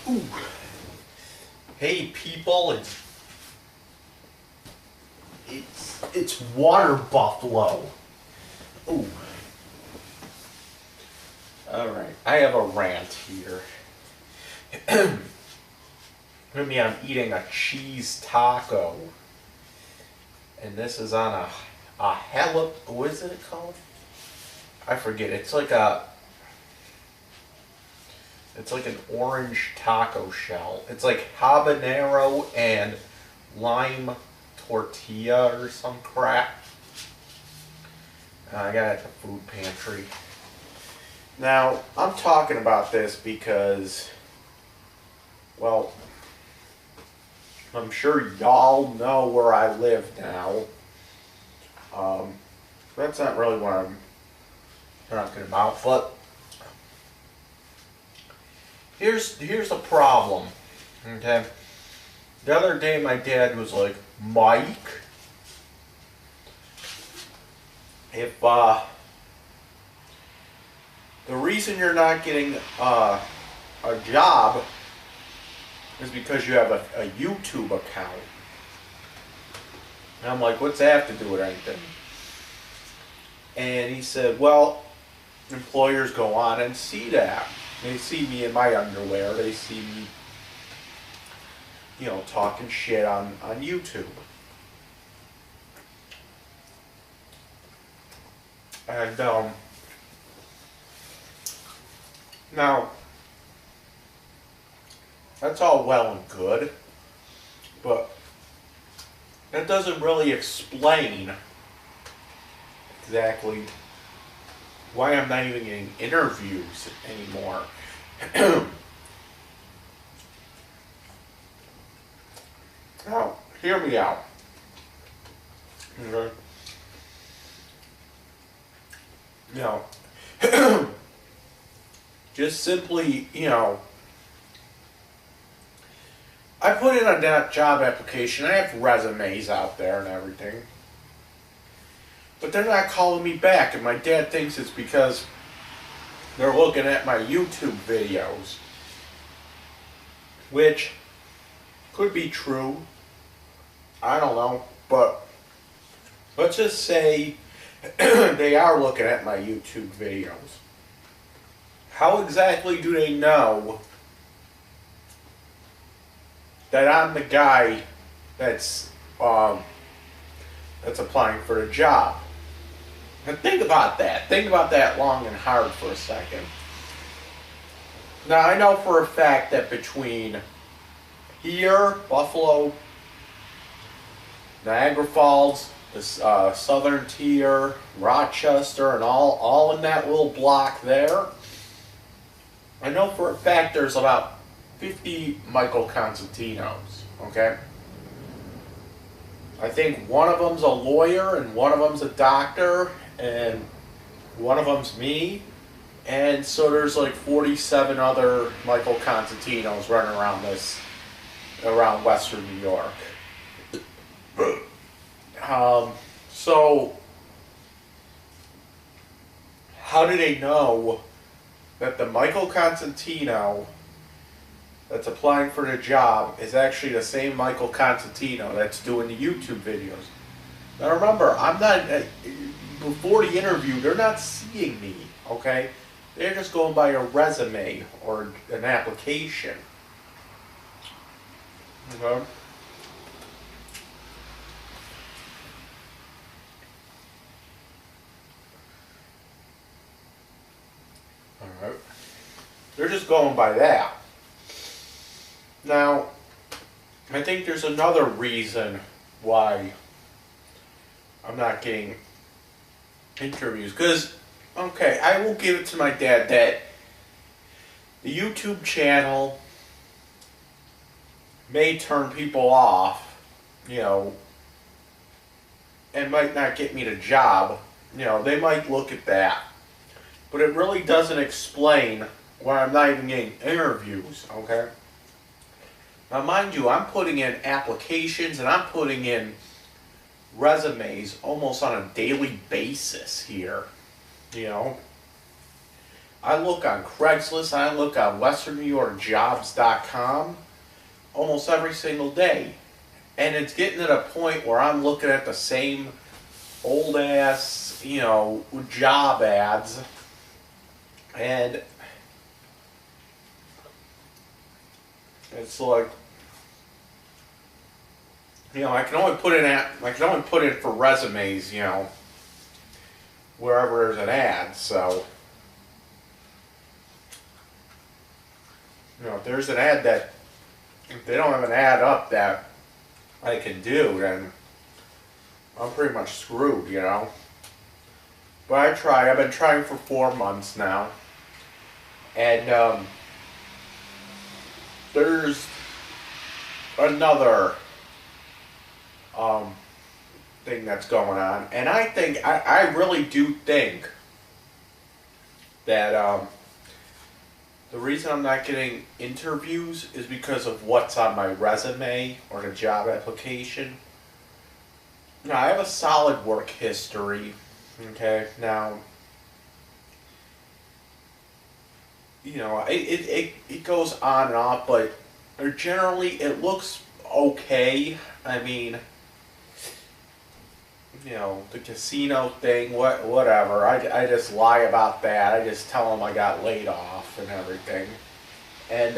Ooh. Hey people, it's Water Buffalo. Ooh. Alright, I have a rant here. Maybe I'm eating a cheese taco. And this is on a what is it called? I forget. It's like an orange taco shell. It's like habanero and lime tortilla or some crap. I got it at the food pantry. Now, I'm talking about this because, well, I'm sure y'all know where I live now. That's not really what I'm talking about, but here's the problem, okay? The other day my dad was like, Mike, if the reason you're not getting a job is because you have a YouTube account. And I'm like, what's that have to do with anything? And he said, well, employers go on and see that. They see me in my underwear. They see me, talking shit on YouTube. And, now, that's all well and good, but that doesn't really explain exactly why I'm not even getting interviews anymore. Now, hear me out. Okay. Just simply, I put in a job application. I have resumes out there and everything. But they're not calling me back, and my dad thinks it's because they're looking at my YouTube videos. Which could be true. I don't know. But let's just say they are looking at my YouTube videos. How exactly do they know that I'm the guy that's applying for a job? And think about that. Think about that long and hard for a second. Now, I know for a fact that between here, Buffalo, Niagara Falls, the Southern Tier, Rochester, and all in that little block there, I know for a fact there's about 50 Michael Constantinos, okay? I think one of them's a lawyer, and one of them's a doctor, and one of them's me, and so there's like 47 other Michael Constantinos running around Western New York. So, how do they know that the Michael Constantino that's applying for the job is actually the same Michael Constantino that's doing the YouTube videos? Now remember, I'm not, before the interview, they're not seeing me, okay? They're just going by a resume or an application. Okay? Alright. They're just going by that. Now, I think there's another reason why I'm not getting interviews. Because, okay, I will give it to my dad that the YouTube channel may turn people off, and might not get me the job. They might look at that. But it really doesn't explain why I'm not even getting interviews, okay? Now, mind you, I'm putting in applications and I'm putting in resumes almost on a daily basis here, I look on Craigslist, I look on WesternNewYorkJobs.com almost every single day. And it's getting to the point where I'm looking at the same old ass, job ads. And it's like, I can only put in for resumes, wherever there's an ad. So, if there's an ad if they don't have an ad up that I can do, then I'm pretty much screwed, But I've been trying for 4 months now. And there's another thing that's going on. And I really do think that the reason I'm not getting interviews is because of what's on my resume or the job application. Now, I have a solid work history. Okay, now, it goes on and off, but generally it looks okay. I mean, the casino thing, whatever. I just lie about that. I just tell them I got laid off and everything. And,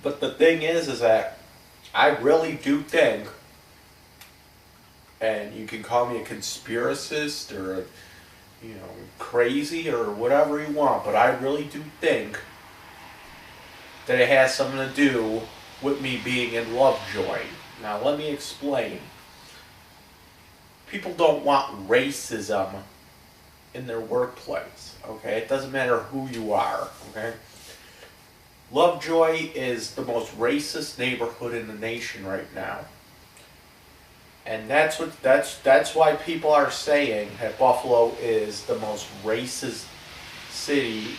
but the thing is that I really do think, and you can call me a conspiracist or, crazy or whatever you want, but I really do think that it has something to do with me being in Lovejoy. Now, let me explain. People don't want racism in their workplace, okay? It doesn't matter who you are, okay? Lovejoy is the most racist neighborhood in the nation right now. And that's why people are saying that Buffalo is the most racist city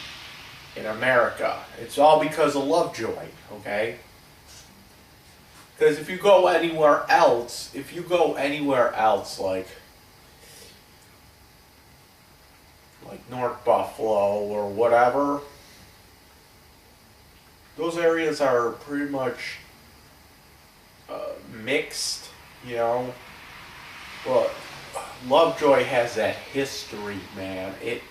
in America. It's all because of Lovejoy, okay? Because if you go anywhere else, like North Buffalo or whatever, those areas are pretty much mixed, But Lovejoy has that history, man. They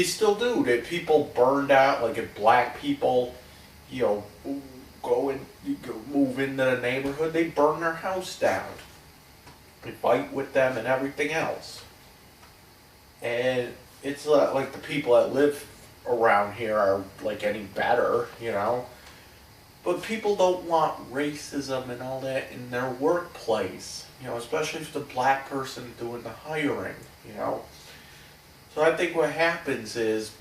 still do. That people burned out, like if black people, move into the neighborhood, they burn their house down. They fight with them and everything else. And it's like the people that live around here are like any better, But people don't want racism and all that in their workplace, especially if it's a black person doing the hiring, So I think what happens is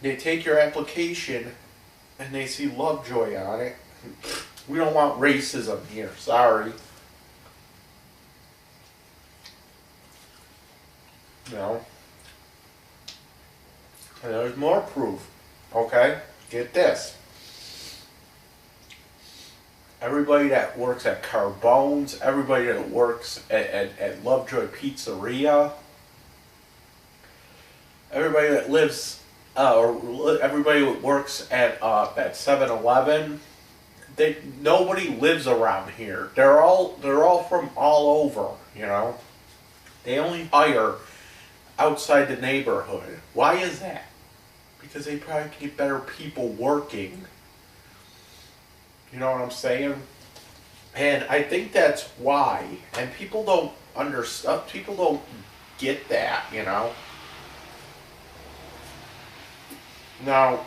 they take your application and they see Lovejoy on it. We don't want racism here, sorry. And there's more proof, okay? Get this. Everybody that works at Carbone's, everybody that works at Lovejoy Pizzeria, everybody that lives, everybody that works at 7-Eleven, nobody lives around here. They're all from all over, They only hire outside the neighborhood. Why is that? Because they probably get better people working. You know what I'm saying? And I think that's why. And people don't understand. People don't get that, Now,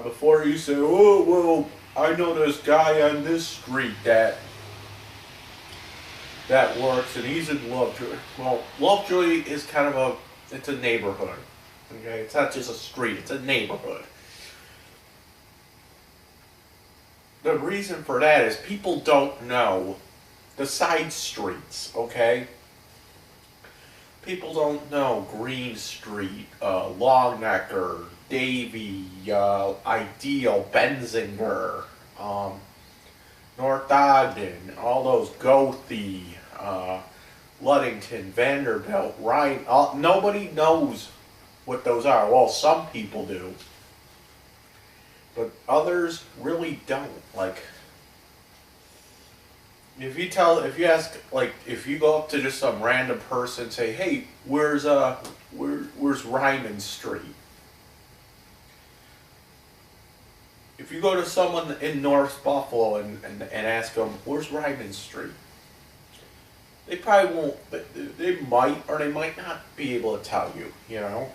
before you say, oh, well, I know this guy on this street that works and he's in Lovejoy. Well, Lovejoy is kind of it's a neighborhood. Okay? It's not just a street, it's a neighborhood. The reason for that is people don't know the side streets, okay? People don't know Green Street, Longnecker, Davie, Ideal, Benzinger, North Ogden, all those Goethe, Ludington, Vanderbilt, Ryan, nobody knows what those are. Well, some people do, but others really don't. Like, if you ask, like, if you go up to just some random person and say, hey, where's Ryman Street? If you go to someone in North Buffalo and ask them, where's Ryman Street? They probably won't, they might or they might not be able to tell you, you know?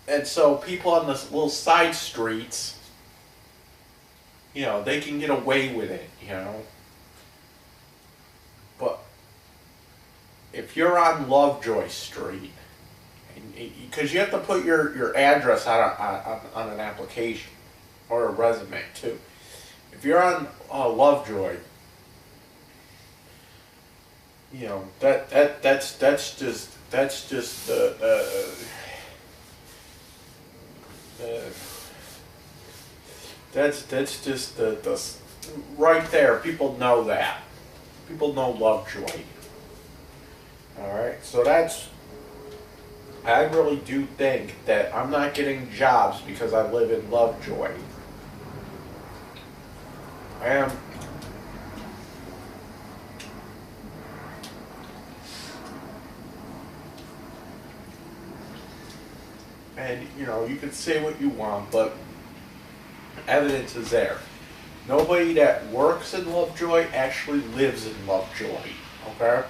And so people on this little side streets, you know, they can get away with it, you know? But if you're on Lovejoy Street, because you have to put your address on an application or a resume too. If you're on Lovejoy, you know that's just the right there. People know that. People know Lovejoy. Alright, so I really do think that I'm not getting jobs because I live in Lovejoy. I am. And, you know, you can say what you want, but evidence is there. Nobody that works in Lovejoy actually lives in Lovejoy, okay?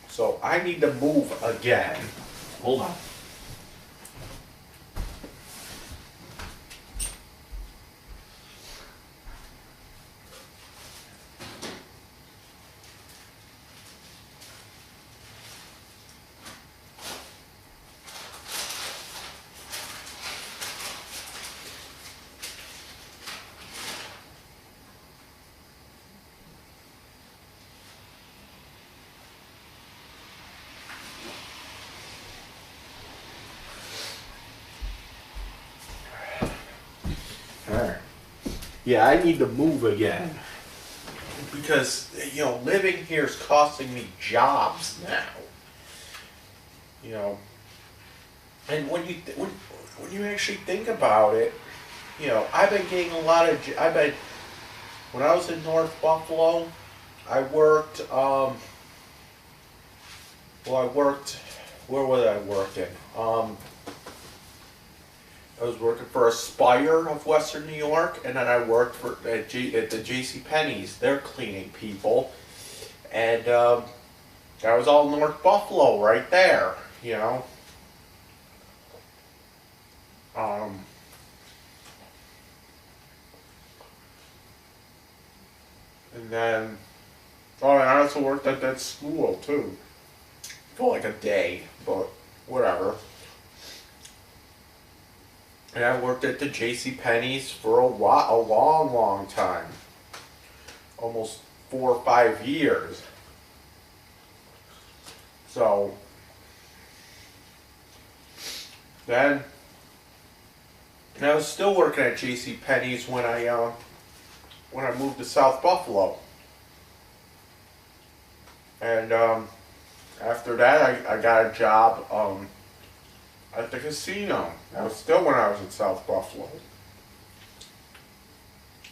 So I need to move again. Hold on. Alright. Yeah, I need to move again. Because, you know, living here is costing me jobs now. You know. And when you actually think about it, you know, I've been getting a lot of, when I was in North Buffalo, I worked, where was I working? I was working for Aspire of Western New York, and then I worked at the J.C. Penney's. They're cleaning people, and that was all North Buffalo right there, you know. And then, and I also worked at that school too, for like a day, but whatever. And I worked at the J.C. Penney's for a long time. Almost 4 or 5 years. So, then, and I was still working at J.C. Penney's when I moved to South Buffalo. And after that, I got a job at the casino. That was still when I was in South Buffalo.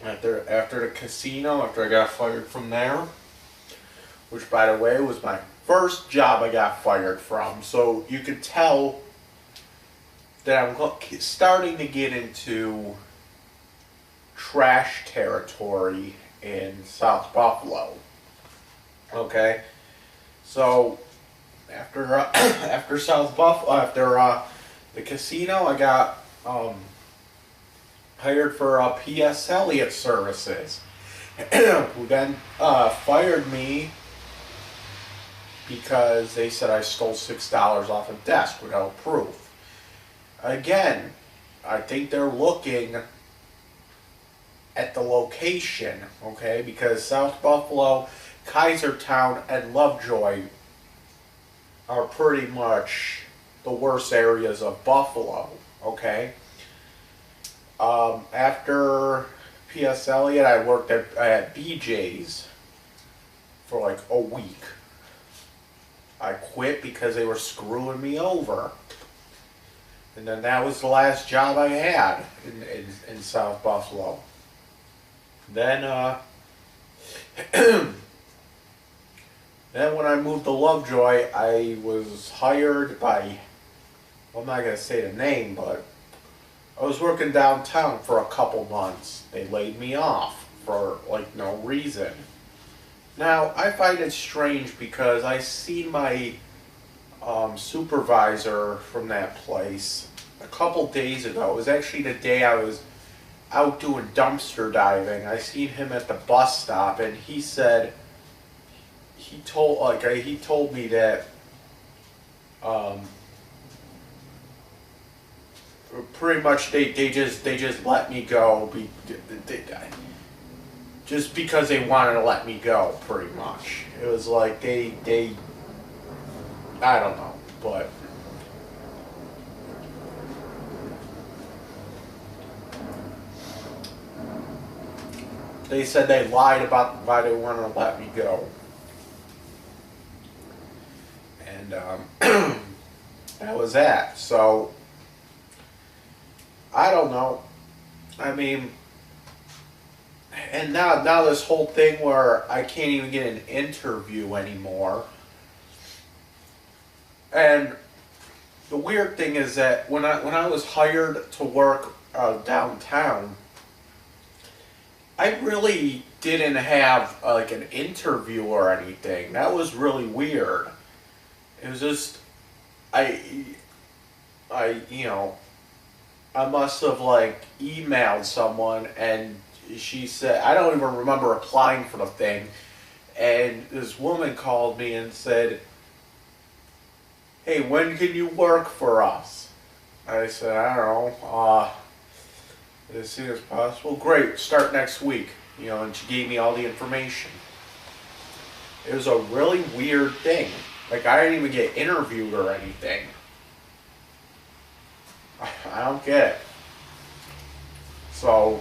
After the casino, after I got fired from there, which by the way was my first job I got fired from, so you could tell that I'm starting to get into trash territory in South Buffalo. Okay, so after South Buffalo, after the casino, I got hired for P.S. Elliott Services, who then fired me because they said I stole $6 off a desk without proof. Again, I think they're looking at the location, okay, because South Buffalo, Kaisertown, and Lovejoy are pretty much the worst areas of Buffalo. Okay. After P.S. Eliot, I worked at BJ's for like a week. I quit because they were screwing me over. And then that was the last job I had in South Buffalo. Then, then when I moved to Lovejoy, I was hired by, well, I'm not going to say the name, but I was working downtown for a couple months. They laid me off for like no reason. Now, I find it strange because I seen my supervisor from that place a couple days ago. It was actually the day I was out doing dumpster diving. I seen him at the bus stop, and he said he told me that pretty much they just let me go just because they wanted to let me go. Pretty much, it was like they I don't know, but they said they lied about why they wanted to let me go. And that was that. So, I don't know. I mean, and now this whole thing where I can't even get an interview anymore. And the weird thing is that when I was hired to work downtown, I really didn't have like an interview or anything. That was really weird. It was just I must have like emailed someone, and she said, I don't even remember applying for the thing, and this woman called me and said, "Hey, when can you work for us?" I said, "I don't know, as soon as possible." "Great, start next week." And she gave me all the information. It was a really weird thing. Like, I didn't even get interviewed or anything. I don't get it. So,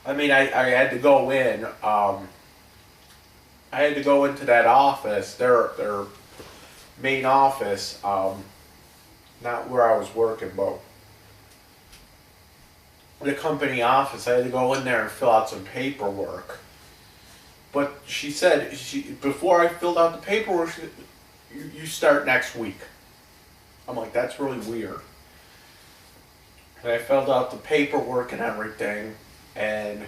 I mean, I had to go in. I had to go into that office, their main office, not where I was working, but the company office. I had to go in there and fill out some paperwork. But she said, before I filled out the paperwork, she said, you start next week. I'm like, that's really weird. And I filled out the paperwork and everything, and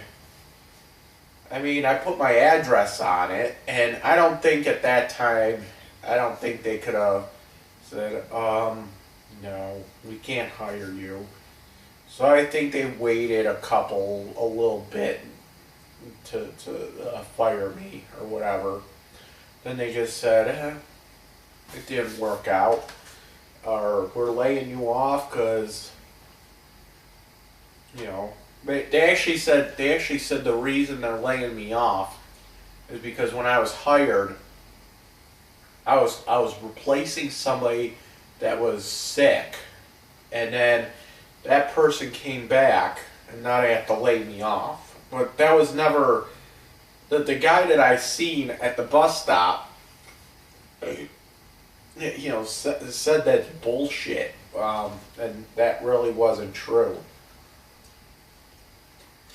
I mean, I put my address on it, and I don't think at that time, they could have said, no, we can't hire you. So I think they waited a little bit to fire me or whatever. Then they just said, it didn't work out, or we're laying you off because, they actually said the reason they're laying me off is because when I was hired, I was replacing somebody that was sick, and then that person came back, and now they have to lay me off. But that was never the guy that I seen at the bus stop. Said that's bullshit, and that really wasn't true.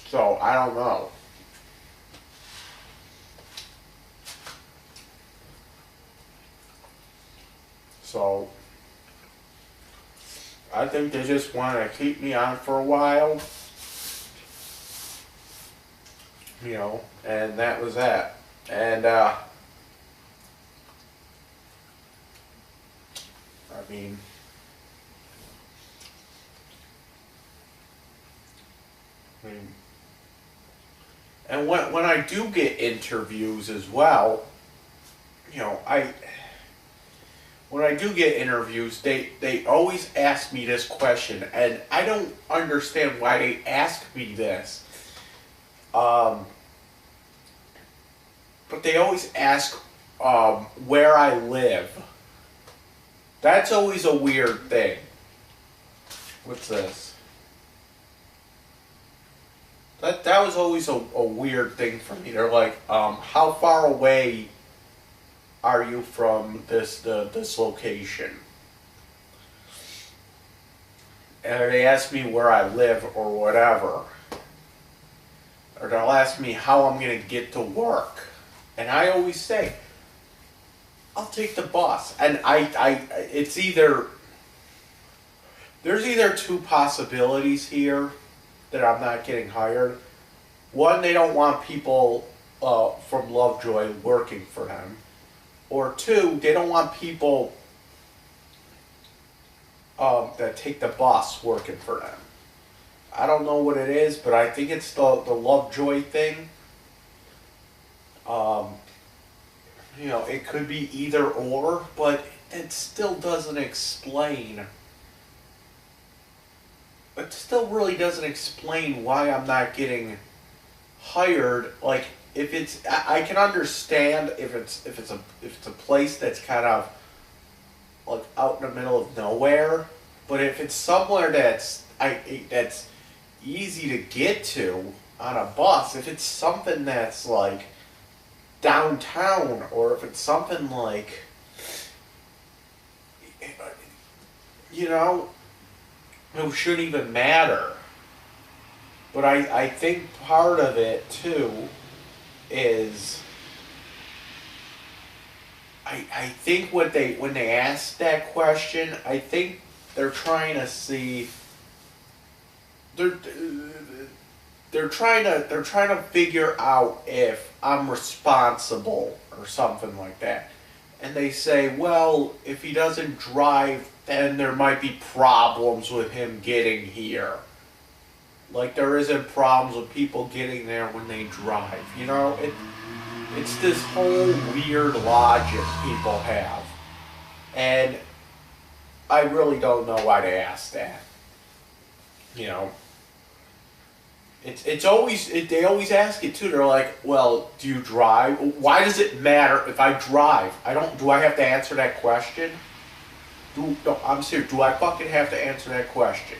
So I don't know. So I think they just want to keep me on for a while. And that was that. And, I mean, and when I do get interviews as well, when I do get interviews, they always ask me this question, and I don't understand why they ask me this. But they always ask where I live, That's always a weird thing. What's this? That was always a weird thing for me. They're like, how far away are you from this location? And they ask me where I live or whatever. Or they'll ask me how I'm going to get to work. And I always say, I'll take the bus. And it's either, there's either two possibilities here that I'm not getting hired. One, they don't want people from Lovejoy working for them. Or two, they don't want people that take the bus working for them. I don't know what it is, but I think it's the Lovejoy thing. It could be either or, but it still doesn't explain. It still really doesn't explain why I'm not getting hired. Like, if it's, I can understand if it's a place that's kind of like out in the middle of nowhere, but if it's somewhere that's easy to get to on a bus, if it's something that's like downtown, or if it's something like, it shouldn't even matter. But I think part of it too is, I think when they ask that question, I think they're trying to see, they're trying to figure out if I'm responsible or something like that. And they say, well, if he doesn't drive, then there might be problems with him getting here. Like there isn't problems with people getting there when they drive. It's this whole weird logic people have. And I really don't know why they ask that. It's always, they always ask it too. They're like, well, do you drive? Why does it matter if I drive? Do I have to answer that question? No, I'm serious. Do I fucking have to answer that question?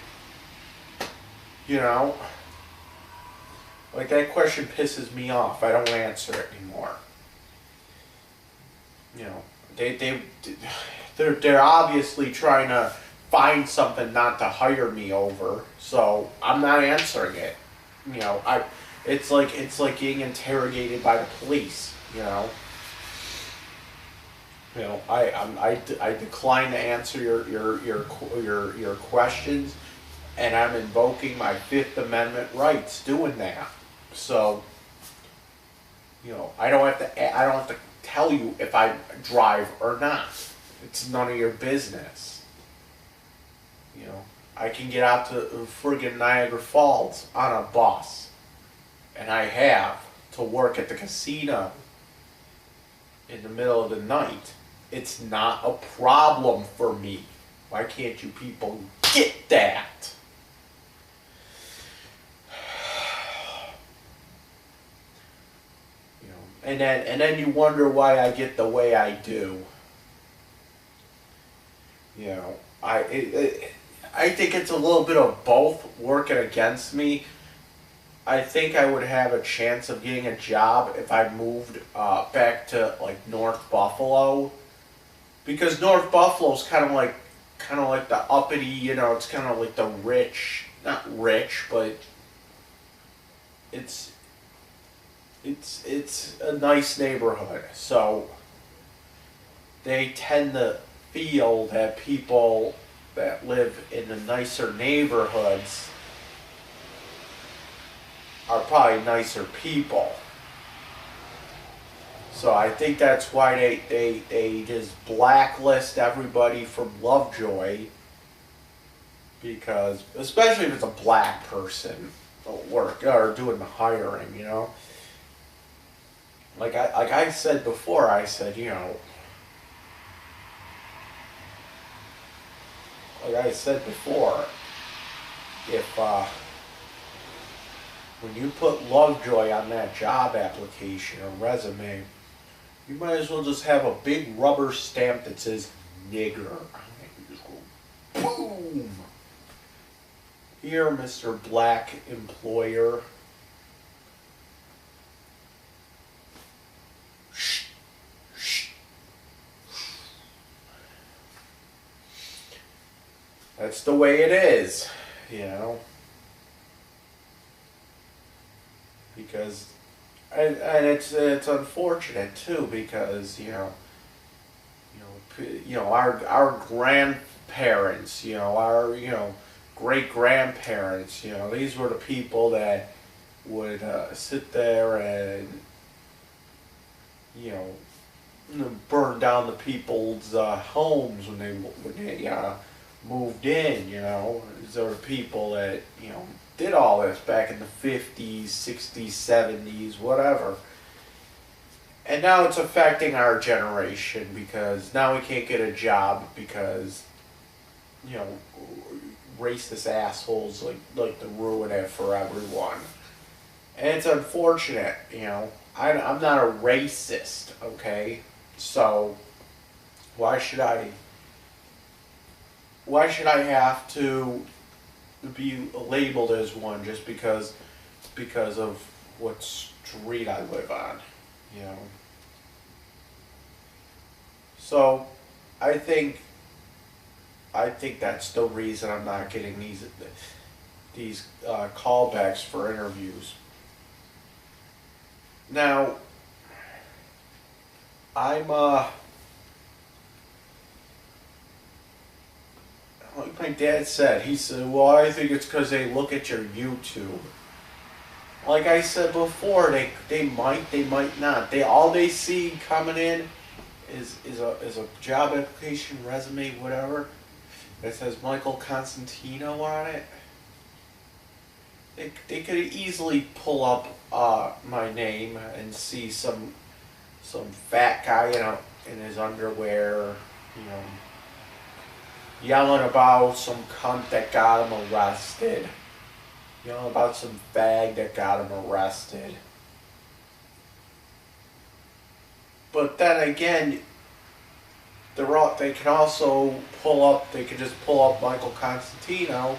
Like that question pisses me off. I don't answer it anymore. They're obviously trying to find something not to hire me over, so I'm not answering it. It's like getting interrogated by the police. I decline to answer your questions, and I'm invoking my Fifth Amendment rights doing that. So, I don't have to tell you if I drive or not. It's none of your business. I can get out to friggin' Niagara Falls on a bus, and I have, to work at the casino in the middle of the night. It's not a problem for me. Why can't you people get that? And then you wonder why I get the way I do. I think it's a little bit of both working against me. I think I would have a chance of getting a job if I moved back to like North Buffalo, because North Buffalo's kind of like the uppity, it's kind of like the rich, not rich, but it's a nice neighborhood. So they tend to feel that people that live in the nicer neighborhoods are probably nicer people. So I think that's why they just blacklist everybody from Lovejoy, because especially if it's a black person work or doing the hiring, Like I said before, I said, like I said before, if when you put Lovejoy on that job application or resume, you might as well just have a big rubber stamp that says nigger. Boom. Here, Mr. Black Employer. Shh. Shh. That's the way it is, you know. Because, and it's unfortunate too, because our grandparents, our great grandparents, these were the people that would sit there and burn down the people's homes when they moved in. These are the people that did all this back in the 50s, 60s, 70s, whatever. And now it's affecting our generation because now we can't get a job because, racist assholes like to ruin it for everyone. And it's unfortunate, I'm not a racist, okay? So why should I have to be labeled as one just because of what street I live on, So I think that's the reason I'm not getting these callbacks for interviews. Now, I'm like my dad said, he said, well, I think it's because they look at your YouTube. Like I said before, they might not. All they see coming in is a job application, resume, whatever, that says Michael Constantino on it. They could easily pull up my name and see some fat guy in his underwear, yelling about some cunt that got him arrested. About some fag that got him arrested. But then again, they can also just pull up Michael Constantino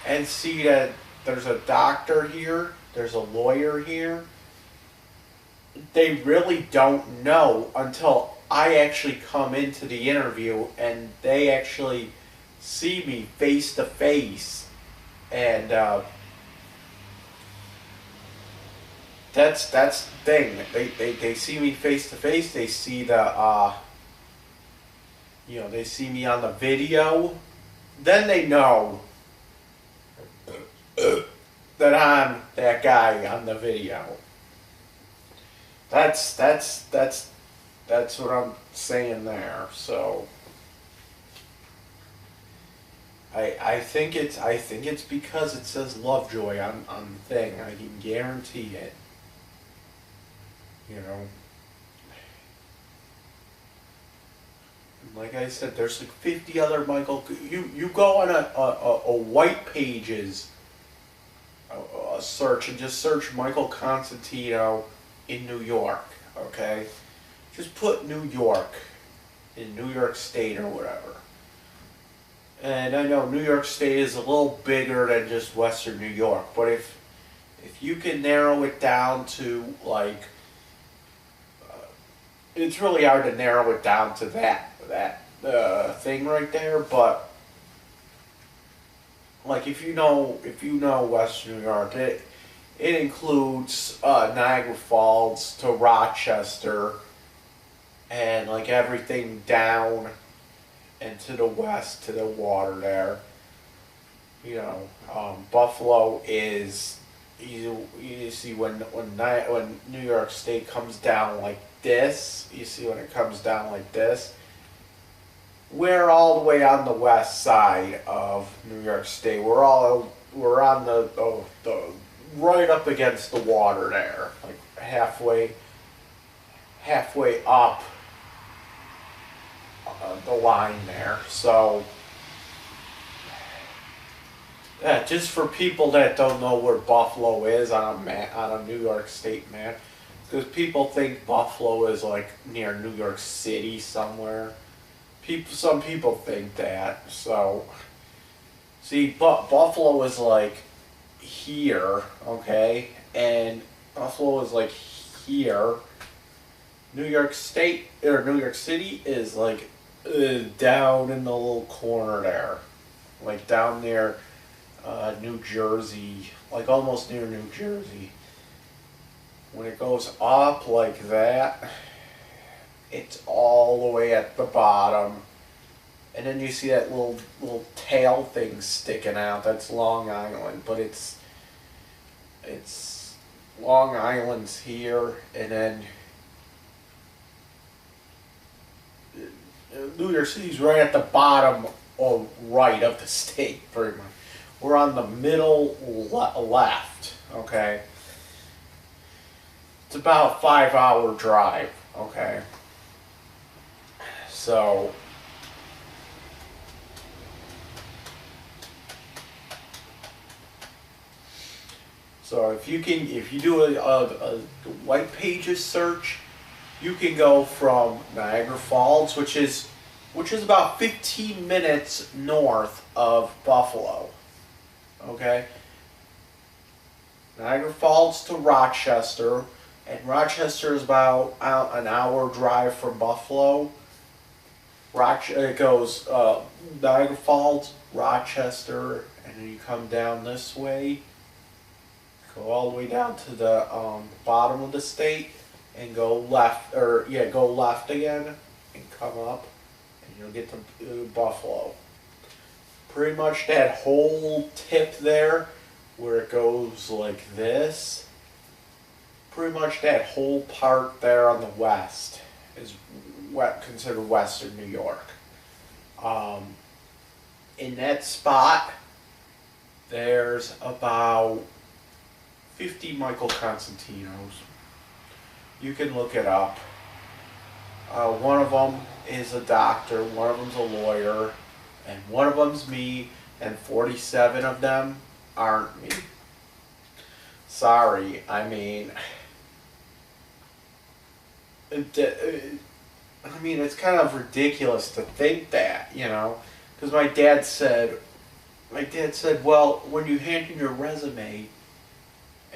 and see that there's a doctor here, there's a lawyer here. They really don't know until I actually come into the interview and they actually see me face to face. And that's the thing. They see me face to face. They see they see me on the video. Then they know that I'm that guy on the video. That's what I'm saying there. So I think it's because it says Lovejoy on the thing. I can guarantee it. Like I said, there's like 50 other Michael. You go on a white pages search and just search Michael Constantino in New York. Okay, just put New York in New York State or whatever. And I know New York State is a little bigger than just Western New York, but if you can narrow it down to like, it's really hard to narrow it down to that thing right there. But like if you know Western New York, it includes Niagara Falls to Rochester, and like everything down and to the west to the water there. Buffalo is you see when New York State comes down like this. You see when it comes down like this. We're all the way on the west side of New York State. We're on the right up against the water there, like halfway up the line there. So yeah, just for people that don't know where Buffalo is on a New York State map, because people think Buffalo is like near New York City somewhere. Some people think that. So See, Buffalo is like here, okay, and Buffalo is like here. New York State or New York City is like down in the little corner there, like down near New Jersey, like almost near New Jersey. When it goes up like that, it's all the way at the bottom. And then you see that little tail thing sticking out. That's Long Island, but it's Long Island's here, and then New York City's right at the bottom or right of the state, pretty much. We're on the middle left, okay? It's about a 5-hour drive, okay? So if you do a white pages search, you can go from Niagara Falls, which is about 15 minutes north of Buffalo. Okay? Niagara Falls to Rochester, and Rochester is about an hour drive from Buffalo. It goes Niagara Falls, Rochester, and then you come down this way. Go all the way down to the bottom of the state and go left, go left again and come up, and you'll get to Buffalo. Pretty much that whole tip there, where it goes like this, pretty much that whole part there on the west is considered Western New York. In that spot, there's about 50 Michael Constantinos. You can look it up. One of them is a doctor, one of them's a lawyer, and one of them's me, and 47 of them aren't me. Sorry, I mean, it's kind of ridiculous to think that, you know, because my dad said, well, when you hand in your resume,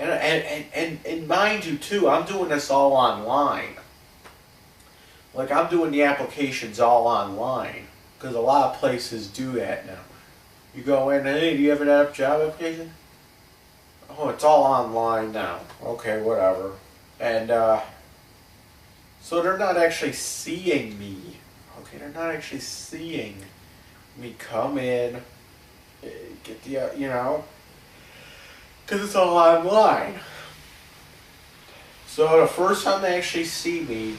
and mind you too, I'm doing this all online. Like, I'm doing the applications all online, because a lot of places do that now. You go in, hey, do you have a job application? Oh, it's all online now. Okay, whatever. And so they're not actually seeing me. Okay, they're not actually seeing me come in, get the, you know, because it's all online. So the first time they actually see me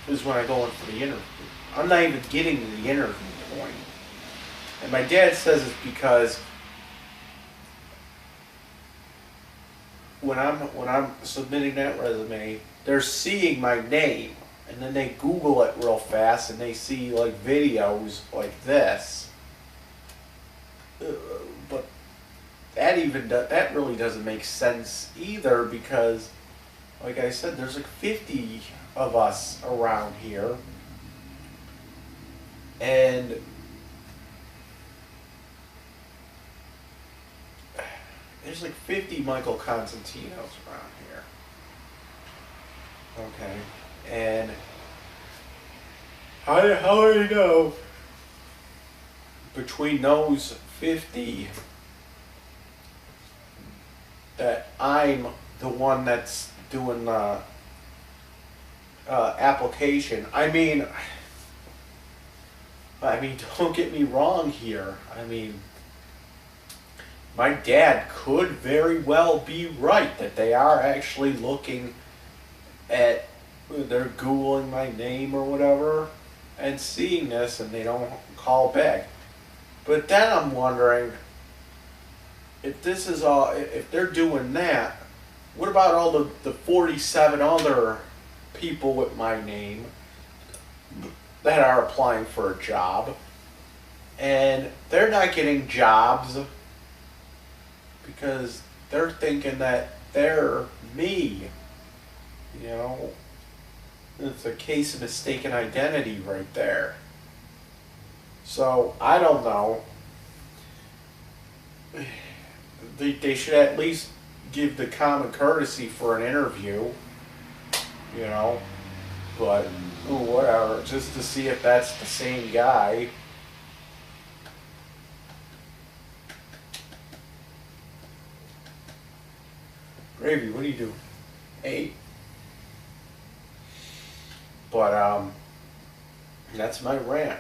is when I go in for the interview. I'm not even getting to the interview point. And my dad says it's because when I'm submitting that resume, they're seeing my name, and then they Google it real fast, and they see like videos like this. But that really doesn't make sense either, because, like I said, there's like 50 of us around here, and there's like 50 Michael Constantinos around here. Okay, and how do you know between those 50 that I'm the one that's doing the application? I mean, don't get me wrong here. I mean, my dad could very well be right that they are actually looking at, they're Googling my name or whatever and seeing this, and they don't call back. But then I'm wondering, if this is all, if they're doing that, what about all the 47 other people with my name that are applying for a job, and they're not getting jobs because they're thinking that they're me? You know, it's a case of mistaken identity right there. So I don't know. they should at least give the common courtesy for an interview, you know. But whatever, just to see if that's the same guy. Gravy, what do you do? 8. But that's my rant.